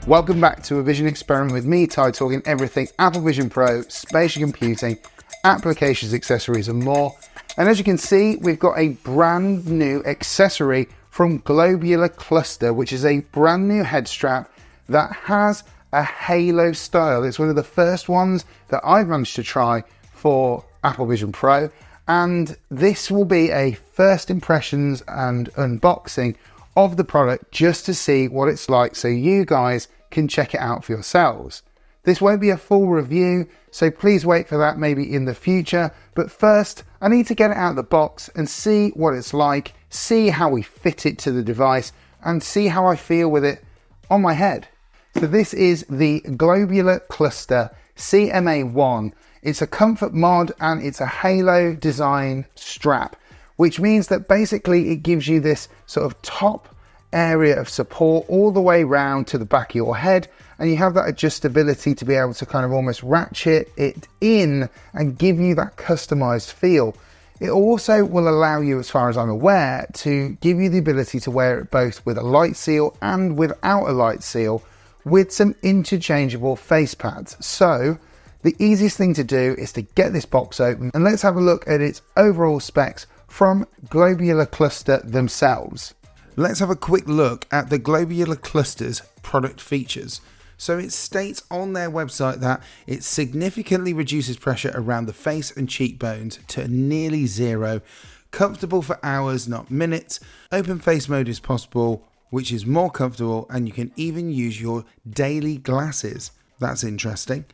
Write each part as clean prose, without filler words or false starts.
Welcome back to a vision experiment with me, Ty, talking everything Apple Vision Pro, spatial computing, applications, accessories and more. And as you can see, we've got a brand new accessory from Globular Cluster, which is a brand new head strap that has a halo style. It's one of the first ones that I've managed to try for Apple Vision Pro. And this will be a first impressions and unboxing of the product just to see what it's like so you guys can check it out for yourselves. This won't be a full review, so please wait for that maybe in the future. But first, I need to get it out of the box and see what it's like, see how we fit it to the device, and see how I feel with it on my head. So this is the Globular Cluster CMA 1. It's a comfort mod and it's a halo design strap, which means that basically it gives you this sort of top area of support all the way round to the back of your head, and you have that adjustability to be able to kind of almost ratchet it in and give you that customized feel. It also will allow you, as far as I'm aware, to give you the ability to wear it both with a light seal and without a light seal with some interchangeable face pads. So the easiest thing to do is to get this box open and let's have a look at its overall specs from Globular Cluster themselves. Let's have a quick look at the Globular Cluster's product features. So it states on their website that it significantly reduces pressure around the face and cheekbones to nearly zero, comfortable for hours, not minutes. Open face mode is possible, which is more comfortable, and you can even use your daily glasses. That's interesting.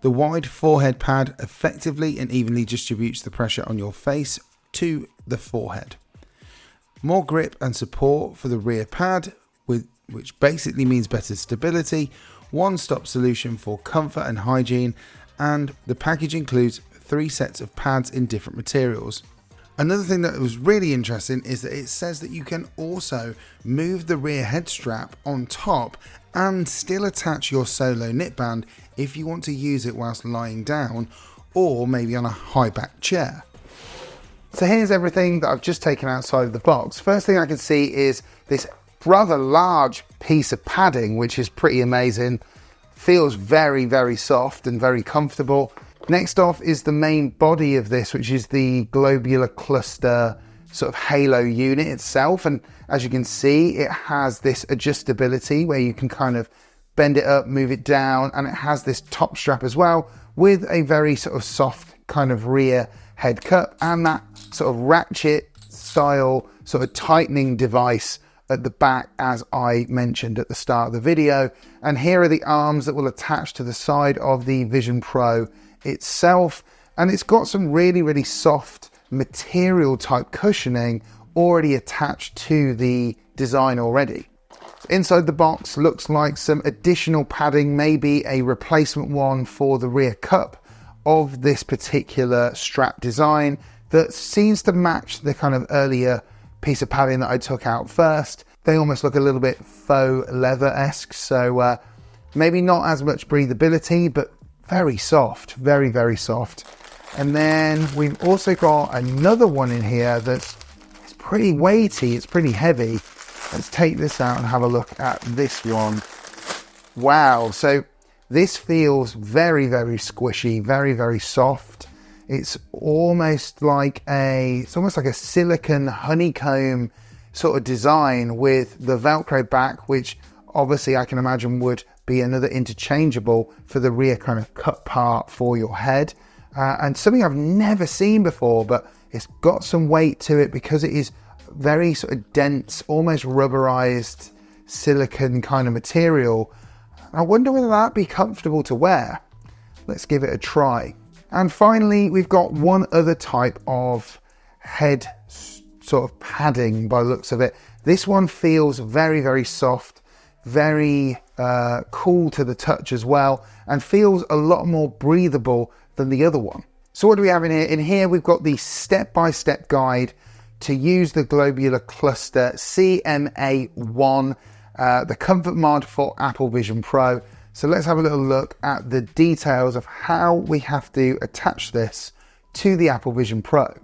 The wide forehead pad effectively and evenly distributes the pressure on your face to the forehead. More grip and support for the rear pad, which basically means better stability, one-stop solution for comfort and hygiene, and the package includes 3 sets of pads in different materials. Another thing that was really interesting is that it says that you can also move the rear head strap on top and still attach your solo knit band if you want to use it whilst lying down or maybe on a high back chair. So here's everything that I've just taken outside of the box. First thing I can see is this rather large piece of padding, which is pretty amazing. Feels very, very soft and very comfortable. Next off is the main body of this, which is the Globular Cluster sort of halo unit itself. And as you can see, it has this adjustability where you can kind of bend it up, move it down, and it has this top strap as well with a very sort of soft kind of rear head cup and that sort of ratchet style sort of tightening device at the back, as I mentioned at the start of the video. And here are the arms that will attach to the side of the Vision Pro itself, and it's got some really, really soft material type cushioning already attached to the design already. Inside the box looks like some additional padding, maybe a replacement one for the rear cup of this particular strap design that seems to match the kind of earlier piece of padding that I took out first. They almost look a little bit faux leather-esque, so maybe not as much breathability, but very soft, very, very soft. And then we've also got another one in here that's it's pretty weighty, it's pretty heavy. Let's take this out and have a look at this one. Wow, so this feels very, very squishy, very, very soft. It's almost like a silicone honeycomb sort of design with the Velcro back, which obviously I can imagine would be another interchangeable for the rear kind of cut part for your head. And something I've never seen before, but it's got some weight to it because it is very sort of dense, almost rubberized silicone kind of material. I wonder whether that'd be comfortable to wear. Let's give it a try. And finally, we've got one other type of head sort of padding by the looks of it. This one feels very, very soft, very cool to the touch as well, and feels a lot more breathable than the other one. So what do we have in here? In here, we've got the step-by-step guide to use the Globular Cluster CMA 1, the comfort mod for Apple Vision Pro. So let's have a little look at the details of how we have to attach this to the Apple Vision Pro.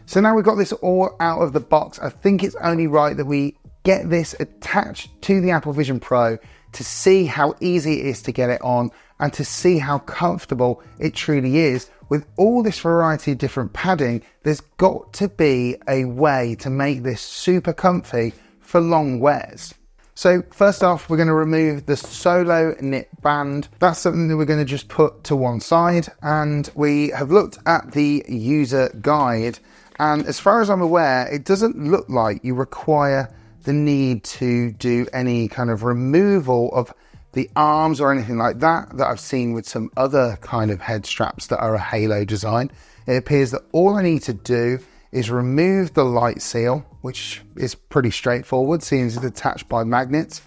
So now we've got this all out of the box, I think it's only right that we get this attached to the Apple Vision Pro to see how easy it is to get it on and to see how comfortable it truly is. With all this variety of different padding, there's got to be a way to make this super comfy for long wears. So first off, we're going to remove the solo knit band. That's something that we're going to just put to one side. And we have looked at the user guide. And as far as I'm aware, it doesn't look like you require the need to do any kind of removal of the arms or anything like that I've seen with some other kind of head straps that are a halo design. It appears that all I need to do is remove the light seal, which is pretty straightforward, seeing as it's attached by magnets,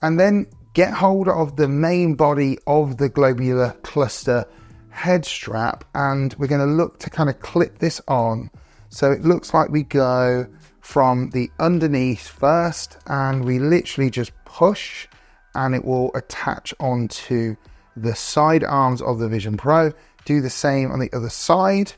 and then get hold of the main body of the Globular Cluster head strap, and we're going to look to kind of clip this on. So it looks like we go from the underneath first, and we literally just push, and it will attach onto the side arms of the Vision Pro. Do the same on the other side,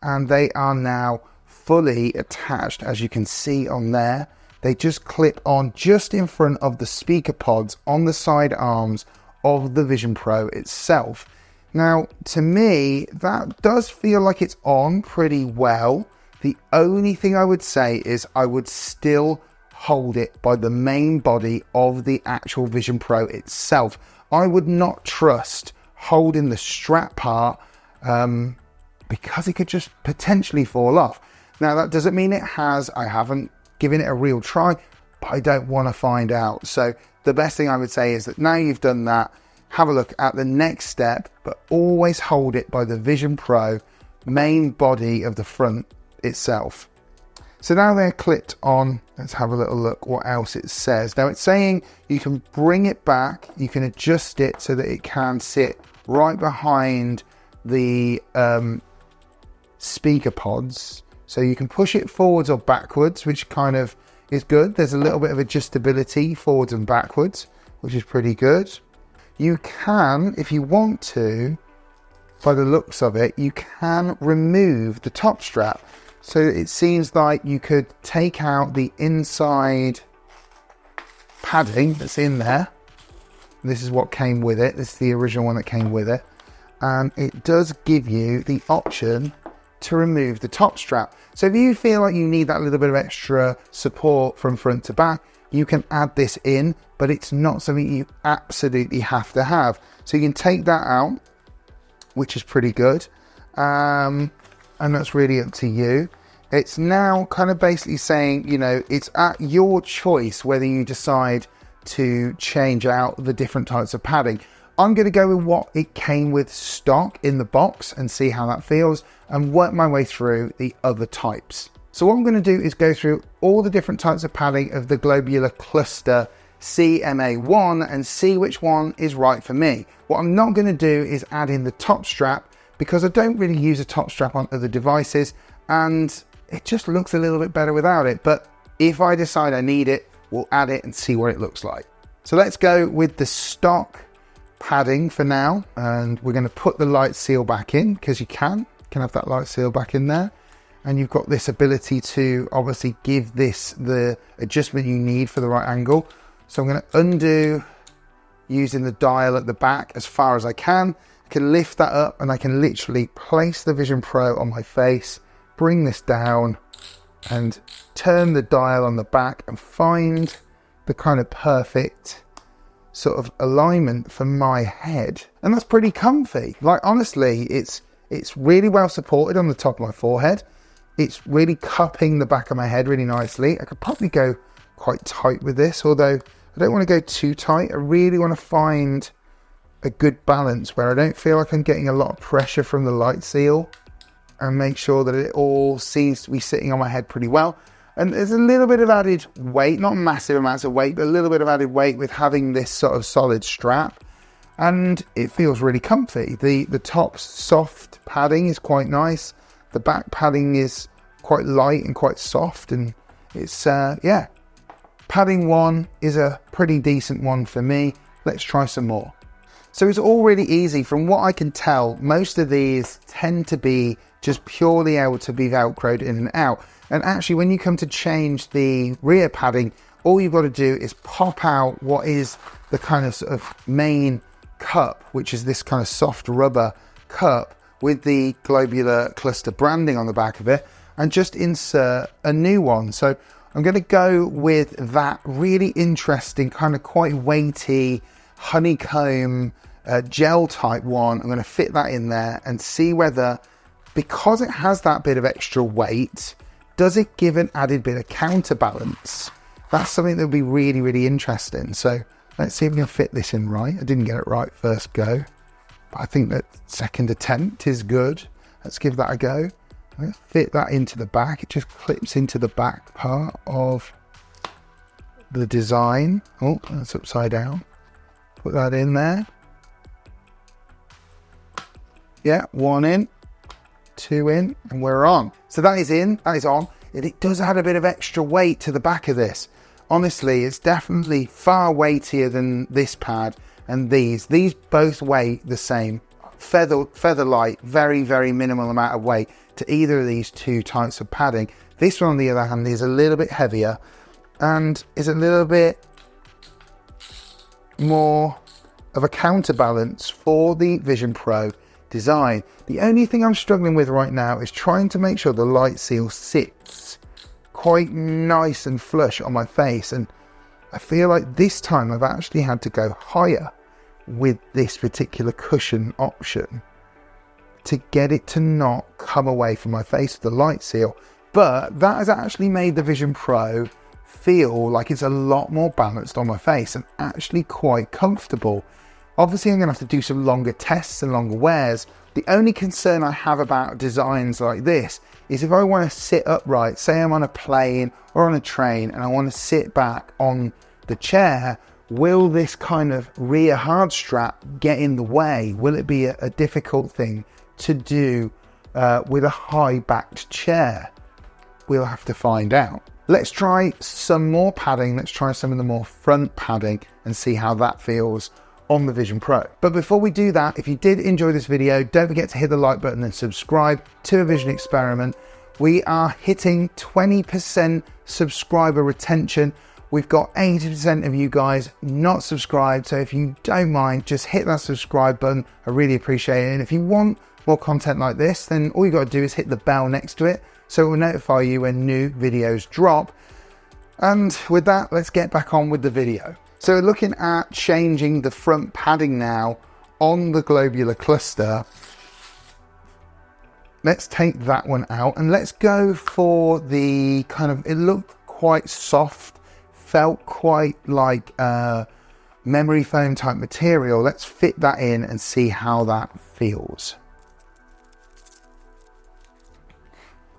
and they are now fully attached, as you can see on there. They just clip on just in front of the speaker pods on the side arms of the Vision Pro itself. Now, to me, that does feel like it's on pretty well. The only thing I would say is I would still hold it by the main body of the actual Vision Pro itself. I would not trust holding the strap part because it could just potentially fall off. Now, that doesn't mean it has. I haven't given it a real try, but I don't want to find out. So the best thing I would say is that now you've done that, have a look at the next step, but always hold it by the Vision Pro main body of the front itself. So now they're clipped on, let's have a little look what else it says. Now it's saying you can bring it back, you can adjust it so that it can sit right behind the speaker pods. So you can push it forwards or backwards, which kind of is good. There's a little bit of adjustability forwards and backwards, which is pretty good. You can, if you want to, by the looks of it, you can remove the top strap. So it seems like you could take out the inside padding that's in there. This is what came with it. This is the original one that came with it. And it does give you the option to remove the top strap. So if you feel like you need that little bit of extra support from front to back, you can add this in, but it's not something you absolutely have to have. So you can take that out, which is pretty good. And that's really up to you. It's now kind of basically saying, you know, it's at your choice whether you decide to change out the different types of padding. I'm going to go with what it came with stock in the box and see how that feels and work my way through the other types. So what I'm going to do is go through all the different types of padding of the Globular Cluster CMA1 and see which one is right for me. What I'm not going to do is add in the top strap because I don't really use a top strap on other devices and it just looks a little bit better without it. But if I decide I need it, we'll add it and see what it looks like. So let's go with the stock padding for now, and we're going to put the light seal back in because you can have that light seal back in there, and you've got this ability to obviously give this the adjustment you need for the right angle. So I'm going to undo using the dial at the back as far as I can. I can lift that up and I can literally place the Vision Pro on my face, bring this down and turn the dial on the back and find the kind of perfect sort of alignment for my head, and that's pretty comfy. Like, honestly, it's really well supported on the top of my forehead. It's really cupping the back of my head really nicely. I could probably go quite tight with this, although I don't want to go too tight. I really want to find a good balance where I don't feel like I'm getting a lot of pressure from the light seal, and make sure that it all seems to be sitting on my head pretty well. And there's a little bit of added weight, not massive amounts of weight, but a little bit of added weight with having this sort of solid strap. And it feels really comfy. The top soft padding is quite nice. The back padding is quite light and quite soft. And it's, yeah, padding one is a pretty decent one for me. Let's try some more. So it's all really easy. From what I can tell, most of these tend to be just purely able to be Velcroed in and out. And actually, when you come to change the rear padding, all you've got to do is pop out what is the kind of sort of main cup, which is this kind of soft rubber cup with the Globular Cluster branding on the back of it, and just insert a new one. So I'm going to go with that really interesting, kind of quite weighty honeycomb gel type one. I'm going to fit that in there and see whether, because it has that bit of extra weight, does it give an added bit of counterbalance? That's something that would be really, really interesting. So let's see if we can fit this in right. I didn't get it right first go, but I think that second attempt is good. Let's give that a go. Let's fit that into the back. It just clips into the back part of the design. Oh, that's upside down. Put that in there. Yeah, one in, two in, and we're on. So that is in, that is on. It does add a bit of extra weight to the back of this. Honestly, it's definitely far weightier than this pad and these. These both weigh the same. Feather light, very, very minimal amount of weight to either of these two types of padding. This one, on the other hand, is a little bit heavier and is a little bit more of a counterbalance for the Vision Pro design. The only thing I'm struggling with right now is trying to make sure the light seal sits quite nice and flush on my face, and I feel like this time I've actually had to go higher with this particular cushion option to get it to not come away from my face with the light seal. But that has actually made the Vision Pro feel like it's a lot more balanced on my face and actually quite comfortable. Obviously I'm going to have to do some longer tests and longer wears. The only concern I have about designs like this is if I want to sit upright, say I'm on a plane or on a train and I want to sit back on the chair, will this kind of rear hard strap get in the way? Will it be a difficult thing to do with a high backed chair? We'll have to find out. Let's try some more padding. Let's try some of the more front padding and see how that feels on the Vision Pro. But before we do that, if you did enjoy this video, don't forget to hit the like button and subscribe to A Vision Experiment. We are hitting 20% subscriber retention. We've got 80% of you guys not subscribed. So if you don't mind, just hit that subscribe button. I really appreciate it. And if you want more content like this, then all you got to do is hit the bell next to it, so it will notify you when new videos drop. And with that, let's get back on with the video. So we're looking at changing the front padding now on the Globular Cluster. Let's take that one out and let's go for the kind of, it looked quite soft, felt quite like memory foam type material. Let's fit that in and see how that feels.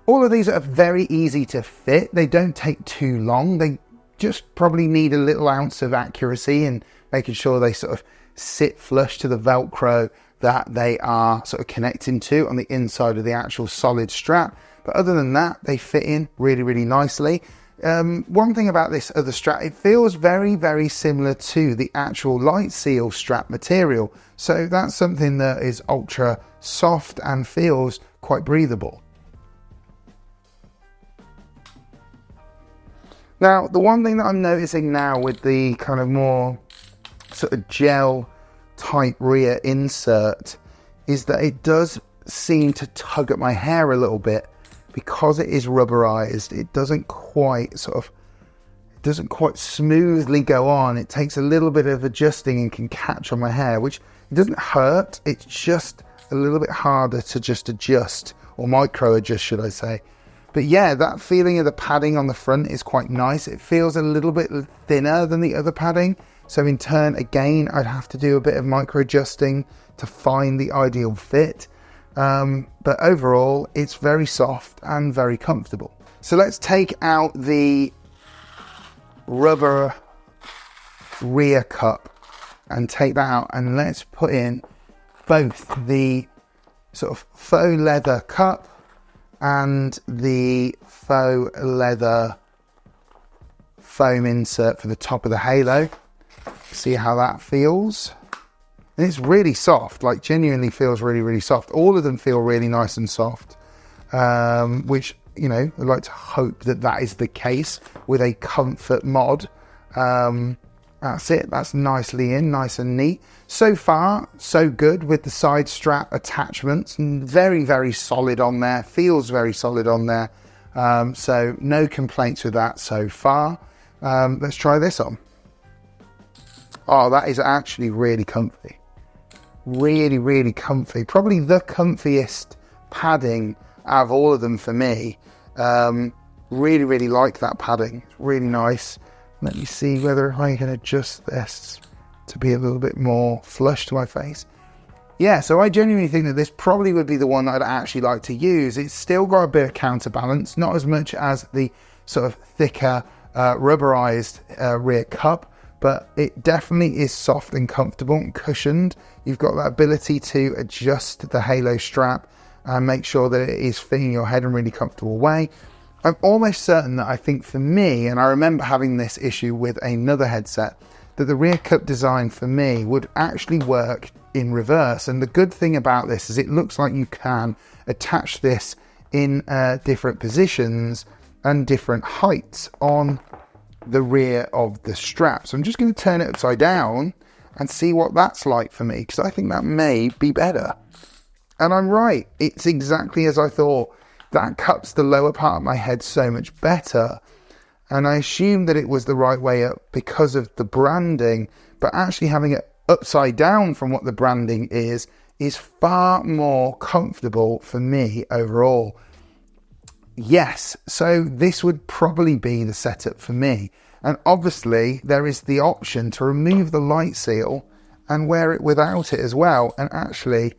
All of these are very easy to fit. They don't take too long. They just probably need a little ounce of accuracy and making sure they sort of sit flush to the Velcro that they are sort of connecting to on the inside of the actual solid strap. But other than that, they fit in really, really nicely. One thing about this other strap, it feels very, very similar to the actual light seal strap material. So that's something that is ultra soft and feels quite breathable. Now, the one thing that I'm noticing now with the kind of more sort of gel type rear insert is that it does seem to tug at my hair a little bit because it is rubberized. It doesn't quite smoothly go on. It takes a little bit of adjusting and can catch on my hair, which it doesn't hurt. It's just a little bit harder to just adjust, or micro adjust, should I say. But yeah, that feeling of the padding on the front is quite nice. It feels a little bit thinner than the other padding. So in turn, again, I'd have to do a bit of micro adjusting to find the ideal fit. But overall, it's very soft and very comfortable. So let's take out the rubber rear cup and take that out. And let's put in both the sort of faux leather cup and the faux leather foam insert for the top of the halo. See how that feels. And it's really soft, like genuinely feels really, really soft. All of them feel really nice and soft, which you know, I'd like to hope that that is the case with a comfort mod. That's it. That's nicely in, nice and neat. So far, so good with the side strap attachments. Very, very solid on there. Feels very solid on there. So no complaints with that so far. Let's try this on. Oh, that is actually really comfy. Really, really comfy. Probably the comfiest padding out of all of them for me. Really, really like that padding. It's really nice. Let me see whether I can adjust this to be a little bit more flush to my face. Yeah, so I genuinely think that this probably would be the one that I'd actually like to use. It's still got a bit of counterbalance, not as much as the sort of thicker rubberized rear cup, but it definitely is soft and comfortable and cushioned. You've got that ability to adjust the halo strap and make sure that it is fitting your head in a really comfortable way. I'm almost certain that I think for me, and I remember having this issue with another headset, that the rear cup design for me would actually work in reverse. And the good thing about this is it looks like you can attach this in different positions and different heights on the rear of the strap. So I'm just going to turn it upside down and see what that's like for me, because I think that may be better. And I'm right, it's exactly as I thought. That cups the lower part of my head so much better. And I assumed that it was the right way up because of the branding, but actually having it upside down from what the branding is far more comfortable for me overall. Yes, so this would probably be the setup for me. And obviously there is the option to remove the light seal and wear it without it as well. And actually,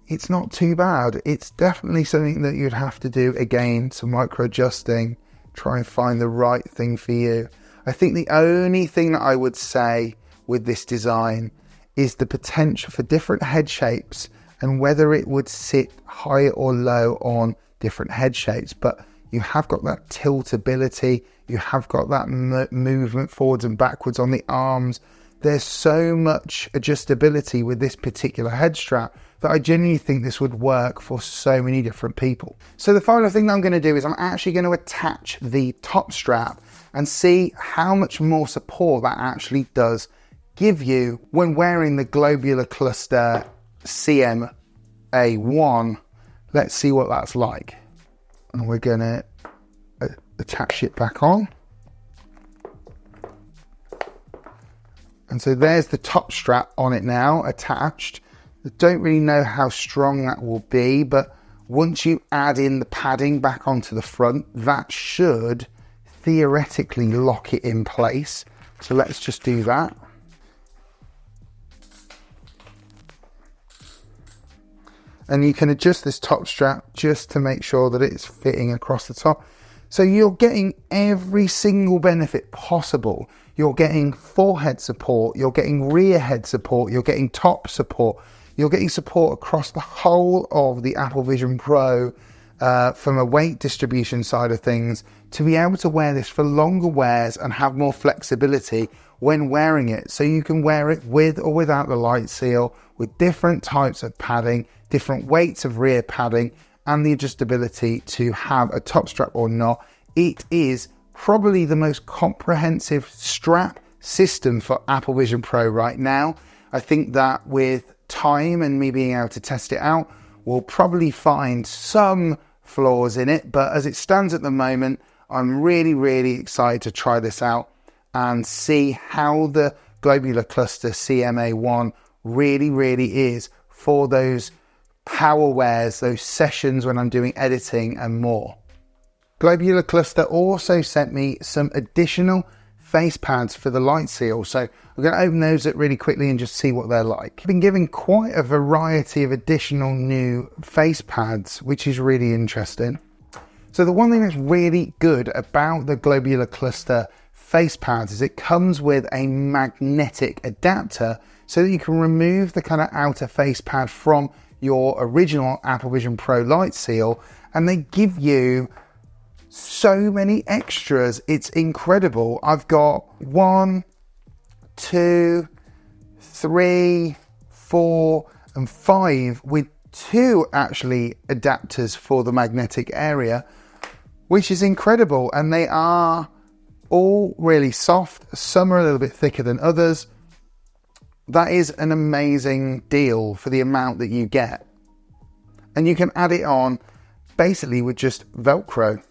it's not too bad. It's definitely something that you'd have to do again, some micro adjusting, try and find the right thing for you. I think the only thing that I would say with this design is the potential for different head shapes and whether it would sit high or low on different head shapes. But you have got that tiltability, you have got that movement forwards and backwards on the arms. There's so much adjustability with this particular head strap that I genuinely think this would work for so many different people. So the final thing that I'm going to do is I'm actually going to attach the top strap and see how much more support that actually does give you when wearing the Globular Cluster CMA1. Let's see what that's like. And we're going to attach it back on. And so there's the top strap on it now, attached. I don't really know how strong that will be, but once you add in the padding back onto the front, that should theoretically lock it in place. So let's just do that. And you can adjust this top strap just to make sure that it's fitting across the top. So you're getting every single benefit possible. You're getting forehead support, you're getting rear head support, you're getting top support, you're getting support across the whole of the Apple Vision Pro from a weight distribution side of things, to be able to wear this for longer wears and have more flexibility when wearing it. So you can wear it with or without the light seal, with different types of padding, different weights of rear padding, and the adjustability to have a top strap or not. It is probably the most comprehensive strap system for Apple Vision Pro right now. I think that with time and me being able to test it out, we'll probably find some flaws in it, but as it stands at the moment, I'm really, really excited to try this out and see how the Globular Cluster CMA1 really, really is for those power wears, those sessions when I'm doing editing and more. Globular Cluster also sent me some additional face pads for the light seal, so I'm going to open those up really quickly and just see what they're like. I've been given quite a variety of additional new face pads, which is really interesting. So the one thing that's really good about the Globular Cluster face pads is it comes with a magnetic adapter so that you can remove the kind of outer face pad from your original Apple Vision Pro light seal, and they give you so many extras. It's incredible. I've got 1, 2, 3, 4 and 5 with 2 actually adapters for the magnetic area, which is incredible. And they are all really soft. Some are a little bit thicker than others. That is an amazing deal for the amount that you get. And you can add it on basically with just Velcro.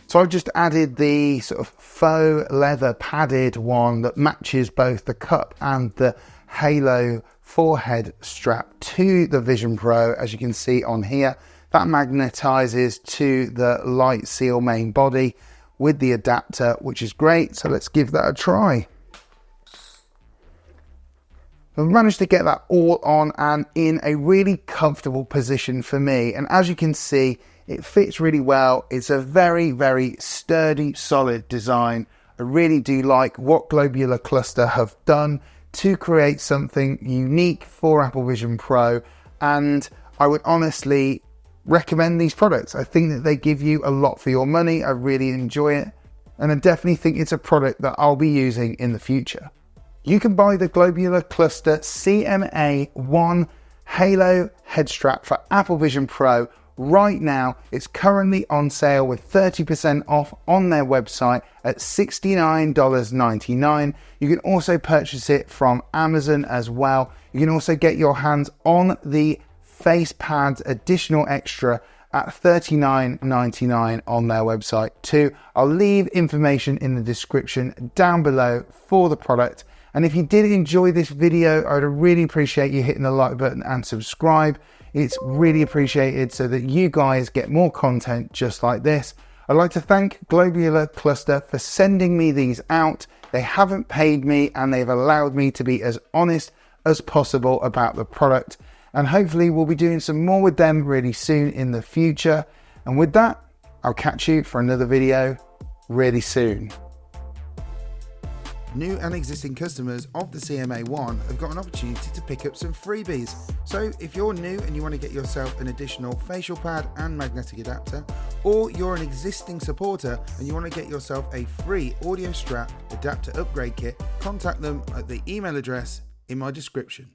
So I've just added the sort of faux leather padded one that matches both the cup and the Halo forehead strap to the Vision Pro, as you can see on here. That magnetizes to the light seal main body with the adapter, which is great. So let's give that a try. I've managed to get that all on and in a really comfortable position for me. And as you can see, it fits really well. It's a very, very sturdy, solid design. I really do like what Globular Cluster have done to create something unique for Apple Vision Pro. And I would honestly recommend these products. I think that they give you a lot for your money. I really enjoy it. And I definitely think it's a product that I'll be using in the future. You can buy the Globular Cluster CMA 1 Halo head strap for Apple Vision Pro right now. It's currently on sale with 30% off on their website at $69.99. You can also purchase it from Amazon as well. You can also get your hands on the face pads additional extra at $39.99 on their website too. I'll leave information in the description down below for the product. And if you did enjoy this video, I would really appreciate you hitting the like button and subscribe. It's really appreciated so that you guys get more content just like this. I'd like to thank Globular Cluster for sending me these out. They haven't paid me and they've allowed me to be as honest as possible about the product. And hopefully we'll be doing some more with them really soon in the future. And with that, I'll catch you for another video really soon. New and existing customers of the CMA 1 have got an opportunity to pick up some freebies. So if you're new and you want to get yourself an additional facial pad and magnetic adapter, or you're an existing supporter and you want to get yourself a free audio strap adapter upgrade kit, contact them at the email address in my description.